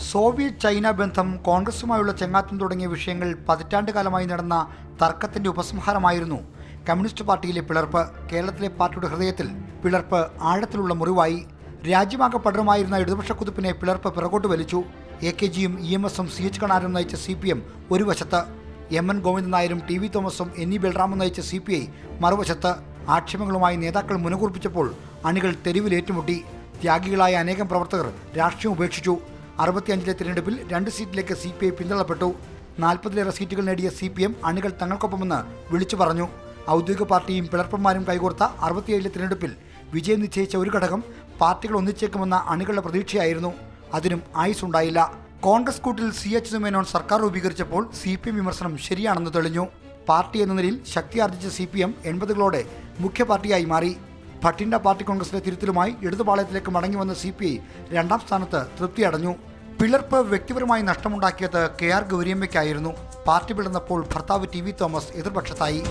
Soviet China ബന്ധം, കോൺഗ്രസുമായുള്ള ചെങ്ങാത്തം തുടങ്ങിയ വിഷയങ്ങൾ പതിറ്റാണ്ടുകാലമായി നടന്ന തർക്കത്തിന്റെ ഉപസംഹാരമായിരുന്നു കമ്മ്യൂണിസ്റ്റ് പാർട്ടിയിലെ പിളർപ്പ്. കേരളത്തിലെ പാർട്ടിയുടെ ഹൃദയത്തിൽ പിളർപ്പ് ആഴത്തിലുള്ള മുറിവായി. രാജ്യമാകെ പടരുമായിരുന്ന ഇടതുപക്ഷ കുതിപ്പിനെ പിളർപ്പ് പിറകോട്ട് വലിച്ചു. AKGയും EMSഉം CH കണാരും നയിച്ച CPM ഒരു വശത്ത്, MN ഗോവിന്ദൻ നായരും TV തോമസും NE ബൽറാമും നയിച്ച CPI മറുവശത്ത്. ആക്ഷേപങ്ങളുമായി നേതാക്കൾ മുനകുറിപ്പിച്ചപ്പോൾ അണികൾ തെരുവിലേറ്റുമുട്ടി. ത്യാഗികളായ അനേകം പ്രവർത്തകർ രാഷ്ട്രീയം ഉപേക്ഷിച്ചു. 65-ലെ തിരഞ്ഞെടുപ്പിൽ 2 സീറ്റിലേക്ക് CPI പിന്തള്ളപ്പെട്ടു. 40-ലേറെ സീറ്റുകൾ നേടിയ CPM അണികൾ തങ്ങൾക്കൊപ്പമെന്ന് വിളിച്ചു പറഞ്ഞു. ഔദ്യോഗിക പാർട്ടിയും പിളർപ്പന്മാരും കൈകോർത്ത 67-ലെ തിരഞ്ഞെടുപ്പിൽ വിജയം നിശ്ചയിച്ച ഒരു ഘടകം പാർട്ടികൾ ഒന്നിച്ചേക്കുമെന്ന അണികളുടെ പ്രതീക്ഷയായിരുന്നു. അതിനും ആയുസുണ്ടായില്ല. കോൺഗ്രസ് കൂട്ടിൽ CH മേനോൻ സർക്കാർ രൂപീകരിച്ചപ്പോൾ CPM വിമർശനം ശരിയാണെന്ന് തെളിഞ്ഞു. പാർട്ടി എന്ന നിലയിൽ ശക്തിയാർജിച്ച CPM 80കളോടെ മുഖ്യ പാർട്ടിയായി മാറി. ഭട്ടിൻഡ പാർട്ടി കോൺഗ്രസിലെ തിരുത്തലുമായി ഇടതുപാളയത്തിലേക്ക് മടങ്ങിവന്ന CPI 2ാം സ്ഥാനത്ത് തൃപ്തിയടഞ്ഞു. പിളർപ്പ് വ്യക്തിപരമായി നഷ്ടമുണ്ടാക്കിയത് KR ഗൗരിയമ്മയ്ക്കായിരുന്നു. പാർട്ടി പിളർന്നപ്പോൾ ഭർത്താവ് TV തോമസ് എതിർപക്ഷത്തായി.